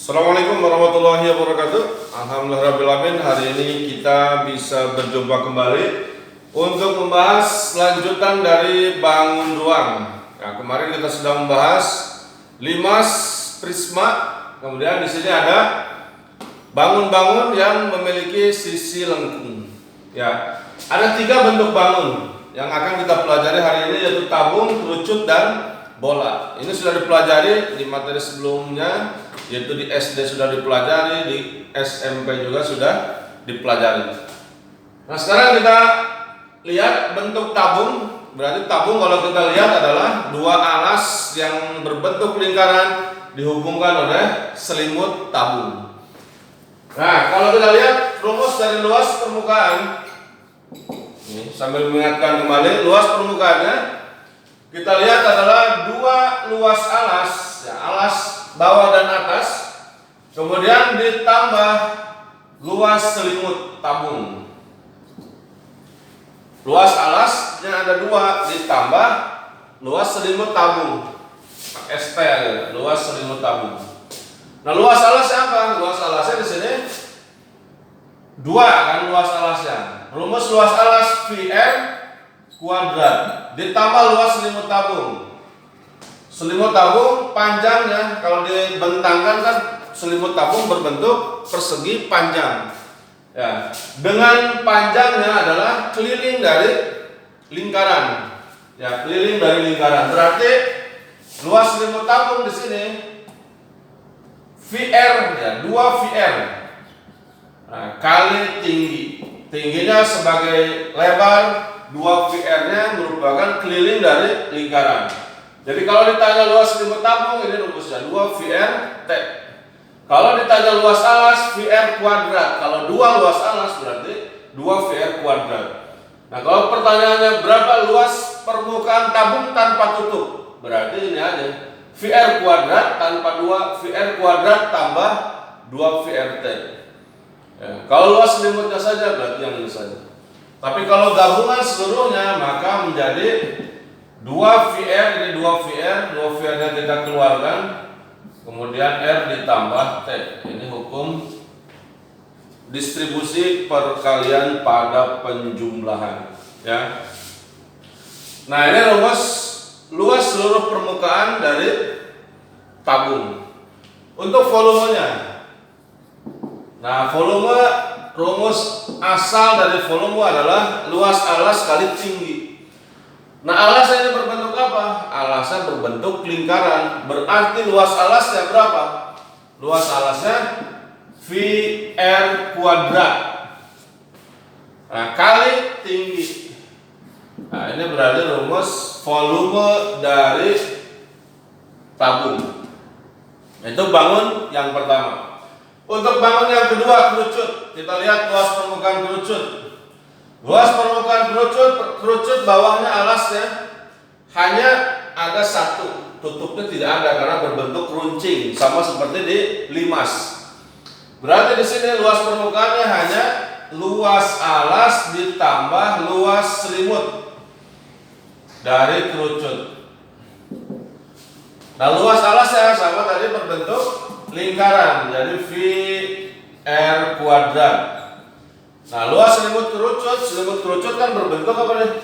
Assalamualaikum warahmatullahi wabarakatuh. Alhamdulillahirrahmanirrahim. Hari ini kita bisa berjumpa kembali untuk membahas lanjutan dari bangun ruang. Nah, kemarin kita sudah membahas limas, prisma. Kemudian di sini ada bangun-bangun yang memiliki sisi lengkung. Ya, ada 3 bentuk bangun yang akan kita pelajari hari ini, yaitu tabung, kerucut, dan bola. Ini sudah dipelajari di materi sebelumnya, yaitu di SD sudah dipelajari, di SMP juga sudah dipelajari. Nah, sekarang kita lihat bentuk tabung. Berarti tabung kalau kita lihat adalah 2 alas yang berbentuk lingkaran dihubungkan oleh selimut tabung. Nah, kalau kita lihat rumus dari luas permukaan, ini sambil mengingatkan kembali luas permukaannya, kita lihat adalah 2 luas alas, ya, alas bawah dan atas, kemudian ditambah luas selimut tabung. Luas alasnya ada 2 ditambah luas selimut tabung. ST ya, luas selimut tabung. Nah, luas alasnya apa? Luas alasnya di sini 2 kan luas alasnya. Rumus luas alas VR kuadrat ditambah luas selimut tabung. Selimut tabung panjangnya kalau dibentangkan kan selimut tabung berbentuk persegi panjang. Ya, dengan panjangnya adalah keliling dari lingkaran. Ya, keliling dari lingkaran. Berarti luas selimut tabung di sini VR ya, 2 VR. Nah, kali tinggi. Tingginya sebagai lebar, 2 VR-nya merupakan keliling dari lingkaran. Jadi kalau ditanya luas selimut tabung, ini rumusnya 2 VR T. Kalau ditanya luas alas, VR kuadrat. Kalau 2 luas alas berarti 2 VR kuadrat. Nah, kalau pertanyaannya berapa luas permukaan tabung tanpa tutup, berarti ini aja VR kuadrat tanpa 2 VR kuadrat tambah 2 VRT. Ya, kalau luas selimutnya saja berarti yang ini saja. Tapi kalau gabungan seluruhnya maka menjadi 2 VR, ini 2 VR, 2 VR-nya kita keluarkan, kemudian R ditambah T. Ini hukum distribusi perkalian pada penjumlahan, ya. Nah, ini rumus luas seluruh permukaan dari tabung. Untuk volumenya, nah, volume, rumus asal dari volume adalah luas alas kali tinggi. Nah, alasnya ini berbentuk apa? Alasnya berbentuk lingkaran. Berarti luas alasnya berapa? Luas alasnya VR kuadrat. Nah, kali tinggi. Nah, ini berarti rumus volume dari tabung. Itu bangun yang pertama. Untuk bangun yang kedua, kerucut. Kita lihat luas permukaan kerucut. Luas permukaan kerucut bawahnya alasnya hanya ada 1, tutupnya tidak ada karena berbentuk runcing, sama seperti di limas. Berarti di sini luas permukaannya hanya luas alas ditambah luas selimut dari kerucut. Nah, luas alasnya sama tadi berbentuk lingkaran, jadi VR kuadrat. Nah, luas selimut kerucut kan berbentuk apa nih?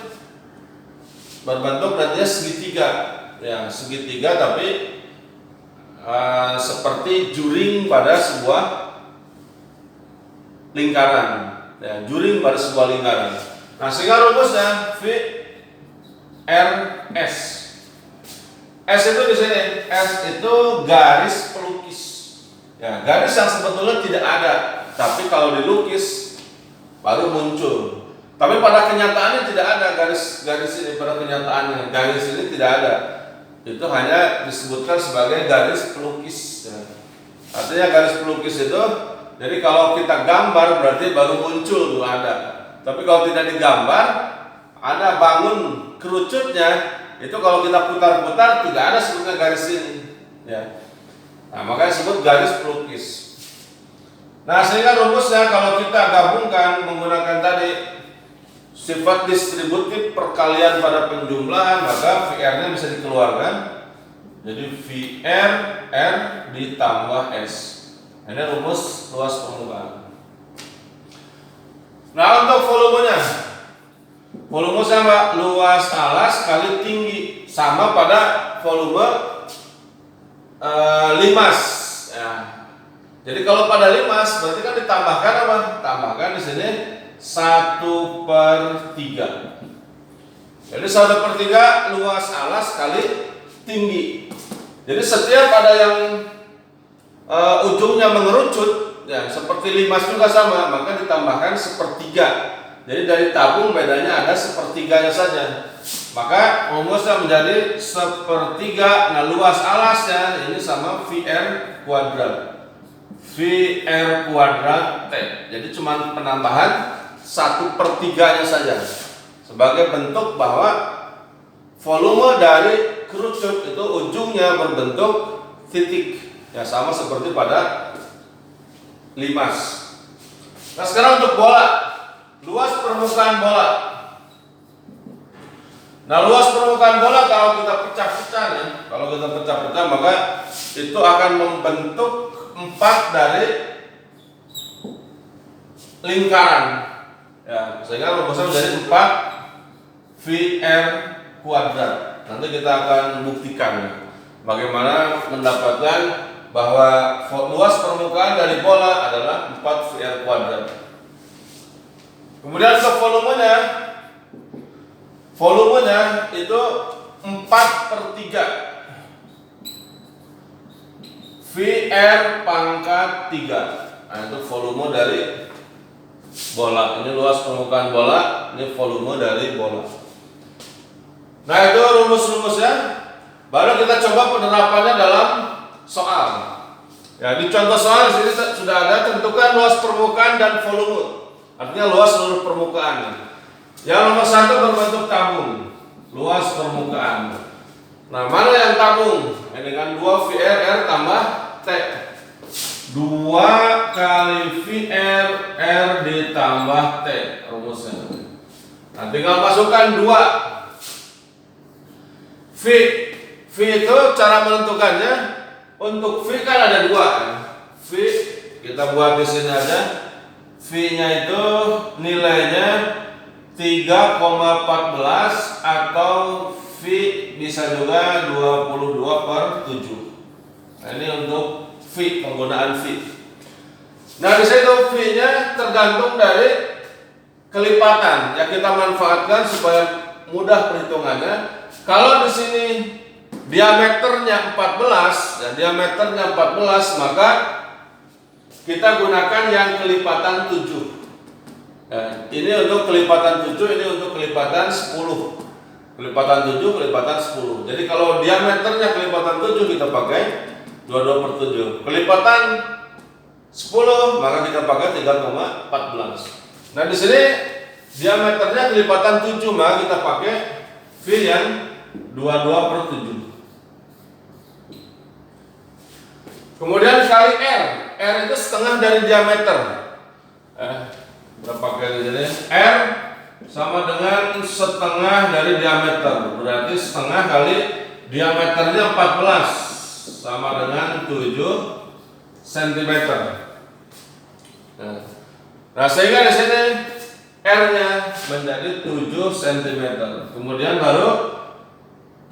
Berbentuk nantinya segitiga, ya, segitiga tapi seperti juring pada sebuah lingkaran, ya, juring pada sebuah lingkaran. Nah, sehingga rumusnya VRS. S itu di sini, S itu garis pelukis. Ya, garis yang sebetulnya tidak ada, tapi kalau dilukis baru muncul. Tapi pada kenyataannya tidak ada garis ini, pada kenyataannya garis ini tidak ada. Itu hanya disebutkan sebagai garis pelukis. Ya. Artinya garis pelukis itu, jadi kalau kita gambar berarti baru muncul tuh ada. Tapi kalau tidak digambar, ada bangun kerucutnya, itu kalau kita putar-putar tidak ada sebutnya garis ini. Ya. Nah, makanya disebut garis pelukis. Nah, sehingga rumusnya kalau kita gabungkan menggunakan tadi sifat distributif perkalian pada penjumlahan, maka VR-nya bisa dikeluarkan. Jadi VR R ditambah S. Ini rumus luas permukaan. Nah, untuk volumenya, volume sama luas alas kali tinggi sama pada volume limas. Ya. Jadi kalau pada limas berarti kan ditambahkan apa? Tambahkan di sini 1/3. Jadi 1/3 luas alas kali tinggi. Jadi setiap ada yang ujungnya mengerucut, ya seperti limas juga sama, maka ditambahkan 1/3. Jadi dari tabung bedanya ada 1/3-nya saja. Maka rumusnya menjadi 1/3. Nah, luas alasnya ini sama VR kuadrat. VR kuadrat T. Jadi cuma penambahan 1/3-nya saja. Sebagai bentuk bahwa volume dari kerucut itu ujungnya berbentuk titik. Ya sama seperti pada limas. Nah, sekarang untuk bola. Luas permukaan bola. Nah, luas permukaan bola kalau kita pecah-pecah nih, maka itu akan membentuk 4 dari lingkaran. Ya, sehingga rumusnya menjadi 4 VR kuadrat. Nanti kita akan buktikan bagaimana mendapatkan bahwa luas permukaan dari bola adalah 4 VR kuadrat. Kemudian untuk volumenya itu 4/3 VR pangkat 3. Nah, itu volume dari bola. Ini luas permukaan bola, ini volume dari bola. Nah, itu rumus-rumusnya. Baru kita coba penerapannya dalam soal. Ya, di contoh soal di sini sudah ada tentukan luas permukaan dan volume. Artinya luas seluruh permukaan. Yang nomor 1 berbentuk tabung, luas permukaan. Nah, mana yang tabung? Ini kan 2 VR tambah T. 2 kali VR R ditambah T rumusnya. Nah, tinggal masukkan 2. V itu cara menentukannya. Untuk V kan ada 2. V kita buat di sini aja. V-nya itu nilainya 3,14 atau V bisa juga 22/7. Nah, ini untuk V, penggunaan V. Nah, di situ V-nya tergantung dari kelipatan yang kita manfaatkan supaya mudah perhitungannya. Kalau di sini diameternya 14, dan diameternya 14, maka kita gunakan yang kelipatan 7. Nah, ini untuk kelipatan 7, ini untuk kelipatan 10. Kelipatan 7, kelipatan 10. Jadi kalau diameternya kelipatan 7 kita pakai 22/7. Kelipatan 10 maka kita pakai 3,14. Nah, di sini diameternya kelipatan 7 maka kita pakai V yang 22/7. Kemudian kali R. R itu setengah dari diameter. Kita pakai di sini. R sama dengan setengah dari diameter. Berarti setengah kali diameternya 14 sama dengan 7 cm. Nah, sehingga di sini R-nya menjadi 7 cm. Kemudian baru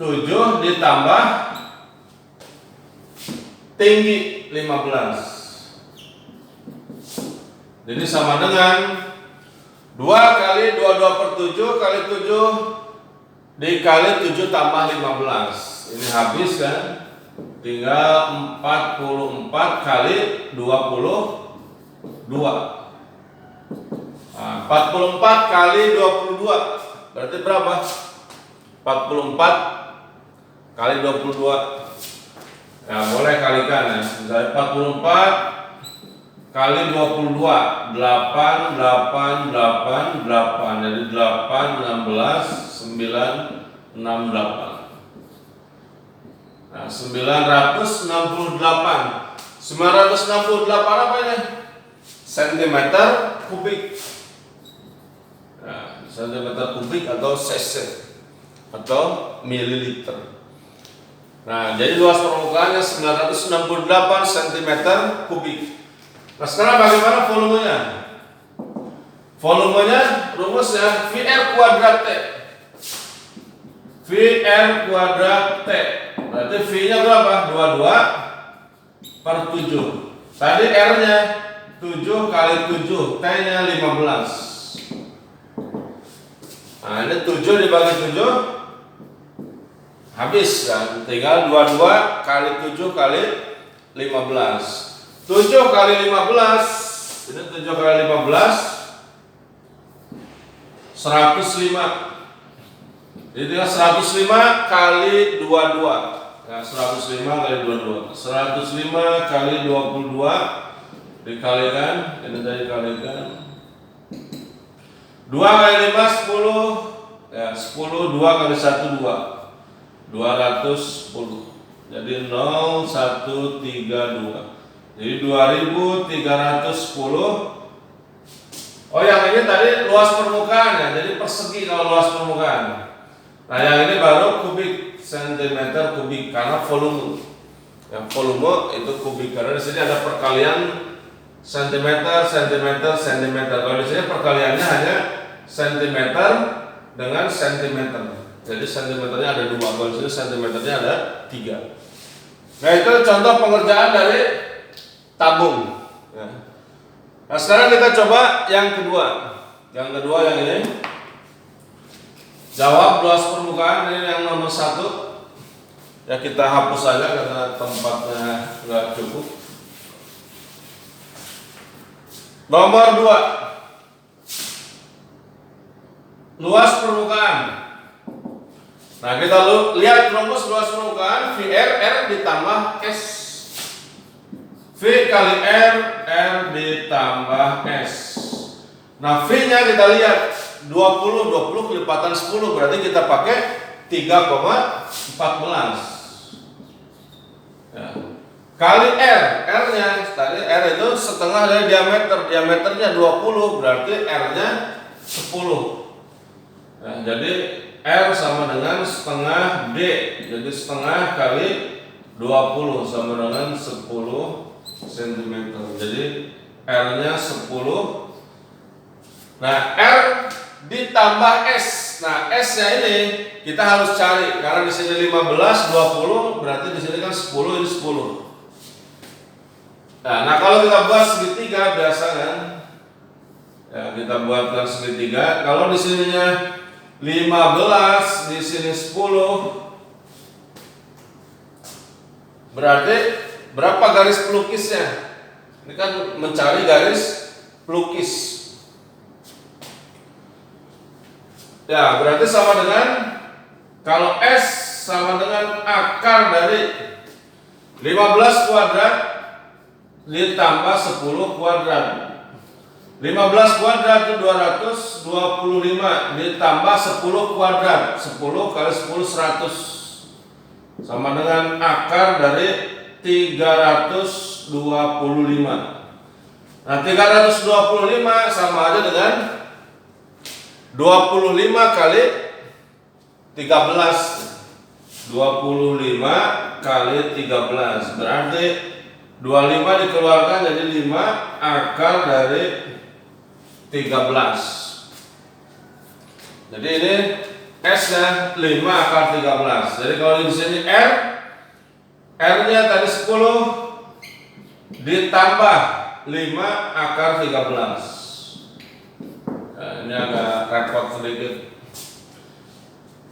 7 ditambah tinggi 15. Jadi sama dengan 2 kali 22/7 kali 7 dikali 7 tambah 15. Ini habis kan? Tinggal 44 kali 22. Nah, 44 kali 22 berarti berapa? 44 kali 22. Ya, boleh kalikan ya. Misalnya 44 kali 22, 8, 8, 8, 8. Jadi 8, 16, 9, 68. Nah, 968. 968 apa ini? Sentimeter kubik. Nah, sentimeter kubik atau cc atau mililiter. Nah, jadi luas permukaannya 968 cm kubik. Nah sekarang bagaimana volumenya? Volumenya rumusnya VR kuadrat T. VR kuadrat T. Berarti V-nya berapa? 22/7. Tadi R-nya 7 kali 7, T-nya 15. Nah ini 7 dibagi 7 habis kan? Tinggal 22 kali 7 kali 15. 7 kali 15, ini 7 kali 15 105. Jadi tinggal 105 kali 22. Ya, 105 kali 22. 105 kali 22 dikalikan, ini tadi dikalikan 2 kali 5 10. Ya, 10 2 kali 1 2. 210. Jadi 0132. Jadi 2310. Oh yang ini tadi luas permukaan ya, jadi persegi kalau luas permukaan. Nah yang ini baru kubik sentimeter kubik karena volume. Yang volume itu kubik karena di sini ada perkalian sentimeter, sentimeter, sentimeter. Kalau di sini perkaliannya hanya sentimeter dengan sentimeter. Jadi sentimeternya ada 2, kalau di sini sentimeternya ada 3. Nah itu contoh pengerjaan dari tabung. Nah sekarang kita coba yang kedua. Yang kedua yang ini. Jawab luas permukaan, ini yang nomor 1. Ya kita hapus saja karena tempatnya nggak cukup. Nomor 2. Luas permukaan. Nah kita lihat rumus luas permukaan VR R ditambah S. V kali R, R ditambah S. Nah V-nya kita lihat 20 kelipatan 10, berarti kita pakai 3,14 ya. Kali R, R-nya tadi R itu setengah dari diameter, diameternya 20, berarti R-nya 10 ya, jadi R sama dengan setengah D, jadi setengah kali 20 sama dengan 10 cm. Jadi R-nya 10. Nah, R ditambah S. Nah, S-nya ini kita harus cari karena di sini 15, 20, berarti di sini kan 10, ini 10. Nah, kalau kita buat segitiga biasa kan? Ya, kita buatkan segitiga. Kalau di sininya 15, di sini 10. Berarti berapa garis pelukisnya? Ini kan mencari garis pelukis. Ya, berarti sama dengan kalau S sama dengan akar dari 15 kuadrat ditambah 10 kuadrat. 15 kuadrat itu 225 ditambah 10 kuadrat. 10 kali 10 100. Sama dengan akar dari 325. Nah, 325 sama aja dengan 25 kali 13. 25 kali 13 berarti 25 dikeluarkan jadi 5 akar dari 13. Jadi ini S-nya 5 akar 13. Jadi kalau di sini R-nya tadi 10 ditambah 5 akar 13. Nah, ini agak repot sedikit.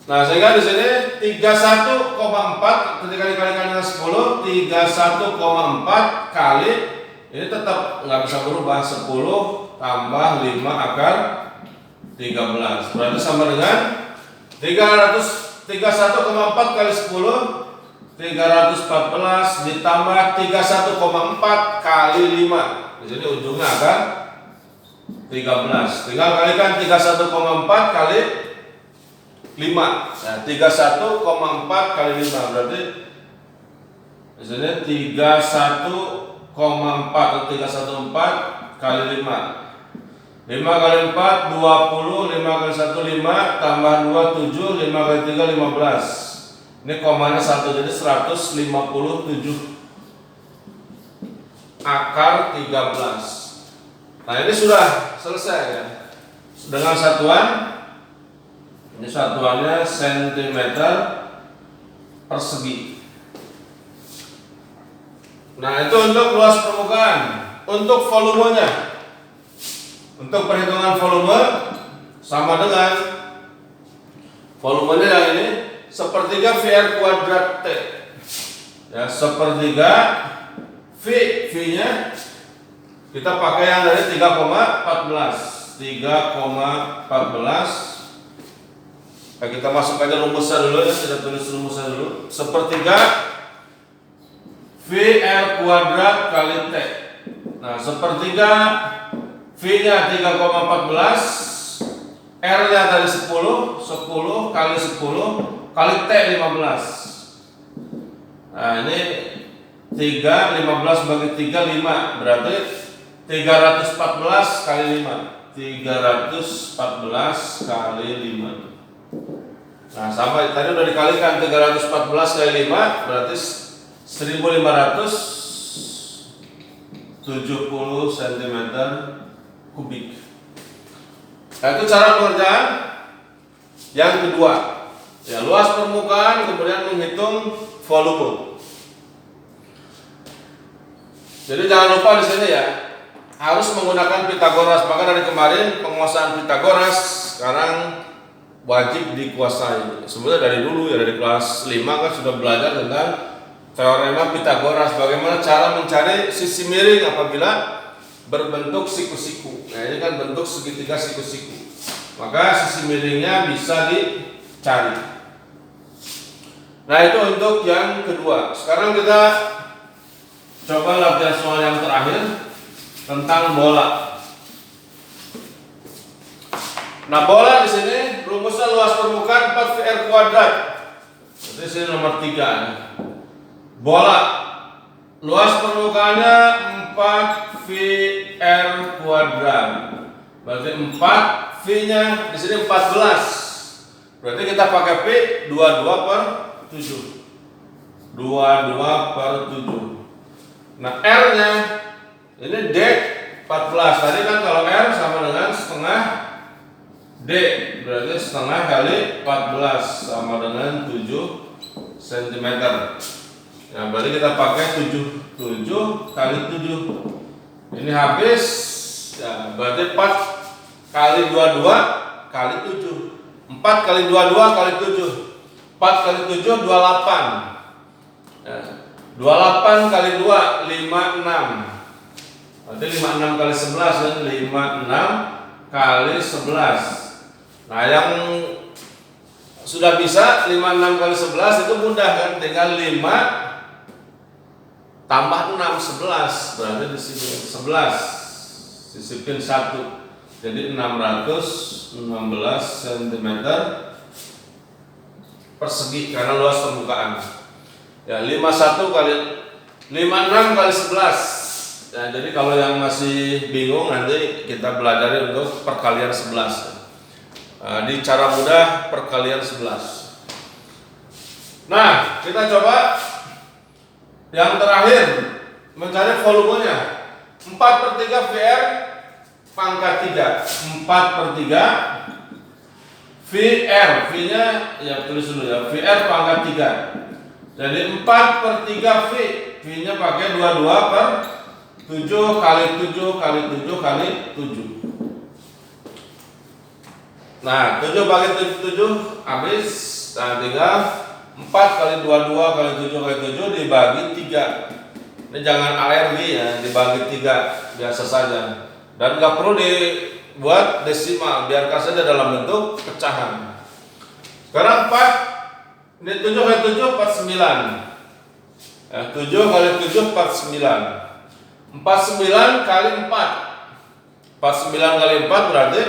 Nah, sehingga di sini 31,4 ketika dikalikan dengan 10, 31,4 kali ini tetap nggak bisa berubah, 10 tambah 5 akar 13. Berarti sama dengan 31,4 kali 10, 314 ditambah 31,4 kali 5. Di sini ujungnya akan 13. Tinggal kalikan 31,4 kali 5. Nah, 31,4 kali 5 berarti di sini 31,4 atau 314 kali 5. 5 kali 4 20, 5 kali 1 5 tambah 2 7, 5 kali 3 15. Ini komanya 1 jadi 157. akar 13. Nah ini sudah selesai ya. Dengan satuan, ini satuannya sentimeter persegi. Nah itu untuk luas permukaan. Untuk volumenya, untuk perhitungan volume sama dengan volumenya yang ini sepertiga VR kuadrat T. Ya, sepertiga V-nya kita pakai yang dari 3,14. Nah, kita masuk aja rumusnya dulu ya, kita tulis rumusnya dulu. Sepertiga VR kuadrat kali T. Nah, sepertiga V-nya 3,14, R-nya tadi 10 kali 10 kali T 15. Nah, ini 15 bagi 3, 5. Berarti 314 kali 5. 314 kali 5. Nah, sama tadi udah dikalikan 314 kali 5 berarti 1570 cm kubik. Nah, itu cara pengerjaan yang kedua. Ya, luas permukaan kemudian menghitung volume. Jadi jangan lupa di sini ya, harus menggunakan Pitagoras. Maka dari kemarin penguasaan Pitagoras sekarang wajib dikuasai. Sebenarnya dari dulu ya, dari kelas 5 kan sudah belajar tentang teorema Pitagoras, bagaimana cara mencari sisi miring apabila berbentuk siku-siku. Nah, ini kan bentuk segitiga siku-siku. Maka sisi miringnya bisa dicari. Nah, itu untuk yang kedua. Sekarang kita coba latihan soal yang terakhir tentang bola. Nah, bola di sini rumusnya luas permukaan 4 VR kuadrat. Jadi sini nomor 3. Bola luas permukaannya 4 VR kuadrat. Berarti 4 V-nya di sini 14. Berarti kita pakai P 22 per 7. 22 per 7. Nah, R-nya ini D 14. Tadi kan kalau R sama dengan setengah D, berarti setengah kali 14 sama dengan 7 cm. Nah, berarti kita pakai 7 kali 7. Ini habis. Ya, berarti 4 kali 22 kali 7. 4 kali 22 kali 7. 4 kali 7 28. Ya, 28 kali 2 56. Berarti 56 kali 11 dan 56 kali 11. Nah, yang sudah bisa 56 kali 11 itu mudah kan, tinggal 5 tambah 6 11, berarti di sini 11 sisipin 1, jadi 616 cm persegi karena luas permukaan. Ya, 51 kali 56 kali 11. Ya, jadi kalau yang masih bingung nanti kita belajar untuk perkalian 11. Di cara mudah perkalian 11. Nah, kita coba yang terakhir mencari volumenya. 4/3 VR pangkat 3. 4/3 VR, V-nya ya tulis dulu ya, VR pangkat 3. Jadi 4/3 V, V-nya pakai 22 per 7 kali 7 kali 7 kali 7. Nah, 7 bagi 7 habis. Nah, tinggal 4 kali 22 kali 7 kali 7 dibagi 3. Ini jangan alergi ya, dibagi 3 biasa saja. Dan nggak perlu dibuat desimal, biarkan saja dalam bentuk pecahan. Sekarang 4, ini 7 kali 7 49. Ya, 7 kali 7 49. 49 kali 4. 49 kali 4 berarti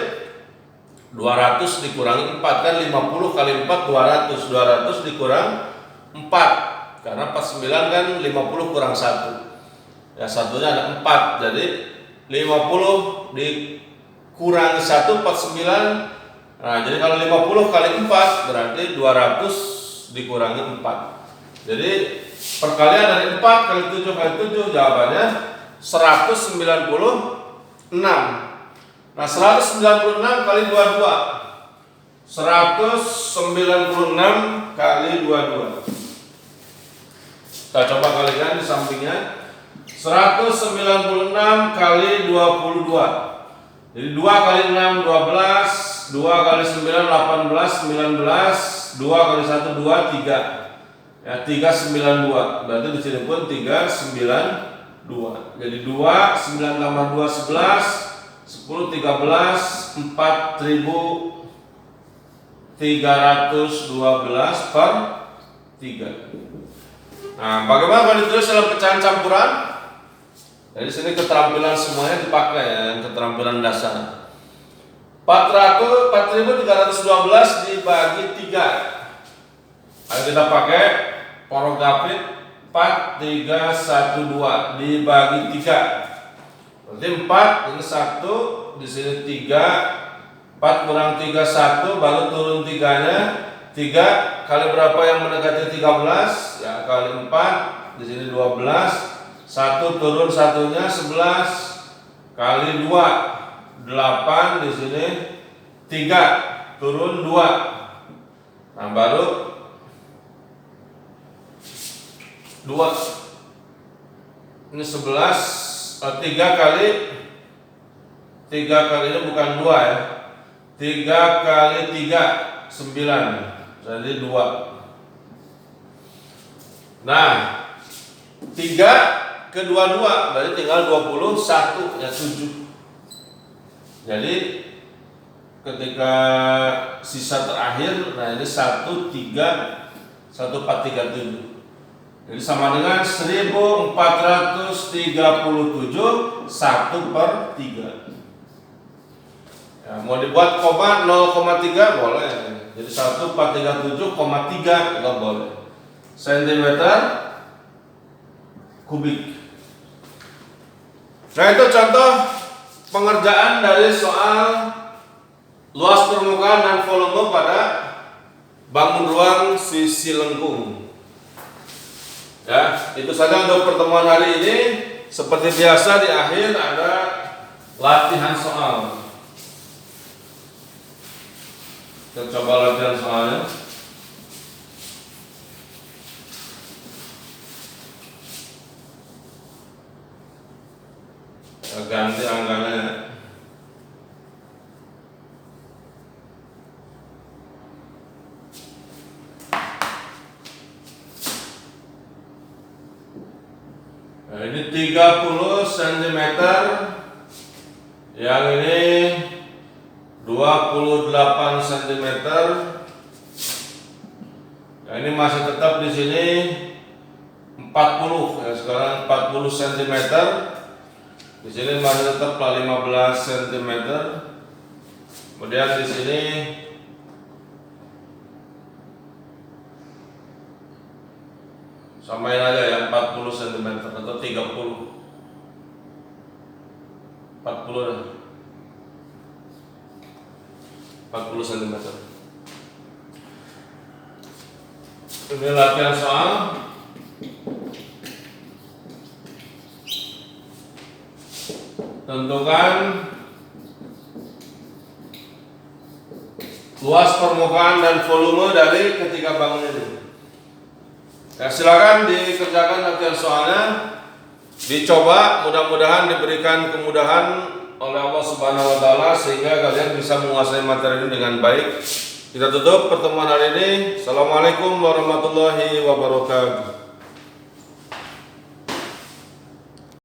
200 dikurangi 4, kan 50 kali 4 200. 200 dikurang 4. Karena 49 kan 50 kurang 1. Ya, satunya ada 4. Jadi 50 dikurangi 1 49. Nah, jadi kalau 50 kali 4 berarti 200 dikurangi 4. Jadi perkalian dari 4 kali 7 kali 7 jawabannya Nah, 196 kali 22. 196 kali 22. Kita coba kalikan di sampingnya. 196 kali 22. Jadi 2 kali 6 12, 2 kali 9 18, 19, 2 kali 1 2 3. Ya, 392. Berarti di sini pun 392. Jadi 2 9 tambah 2 11, 10 13, 4.312 per 3. Nah, bagaimana kalau ditulis dalam pecahan campuran? Jadi sini keterampilan semuanya dipakai ya, keterampilan dasar. 4.312 dibagi 3. Ayo kita pakai porogafit 4 3 1 2 dibagi 3. Berarti 4 ini 1, di sini 3. 4 kurang 3 1, baru turun 3-nya. 3 kali berapa yang mendekati 13? Ya, kali 4, di sini 12. 1 turun 1-nya 11 kali 2 8, di sini 3 turun 2. Nah, baru 2 ini 11. 3 kali ini bukan 2 ya. 3 kali 3 9, jadi 2. Nah, 3 ke 22 berarti tinggal 21 ya 7. Jadi ketika sisa terakhir, nah ini 1 3 1 4 3 7. Jadi sama dengan 1437 1 per 3. Ya, mau dibuat koma 0,3 boleh. Jadi 1437,3 nggak boleh. Sentimeter kubik. Nah, itu contoh pengerjaan dari soal luas permukaan dan volume pada bangun ruang sisi lengkung. Ya, itu saja untuk pertemuan hari ini. Seperti biasa di akhir ada latihan soal. Kita coba latihan soalnya. Ganti angkanya. Nah, ini 30 cm, yang ini 28 cm. Nah, ini masih tetap di sini 40 ya, sekarang 40 cm. Di sini masih tetap 15 cm. Kemudian di sini samain aja ya, 40 cm atau 30. 40 cm. Ini latihan soal. Tentukan luas permukaan dan volume dari ketiga bangunan ini. Ya, silakan dikerjakan latihan soalnya, dicoba, mudah-mudahan diberikan kemudahan oleh Allah Subhanahu wa taala sehingga kalian bisa menguasai materi ini dengan baik. Kita tutup pertemuan hari ini. Assalamualaikum warahmatullahi wabarakatuh.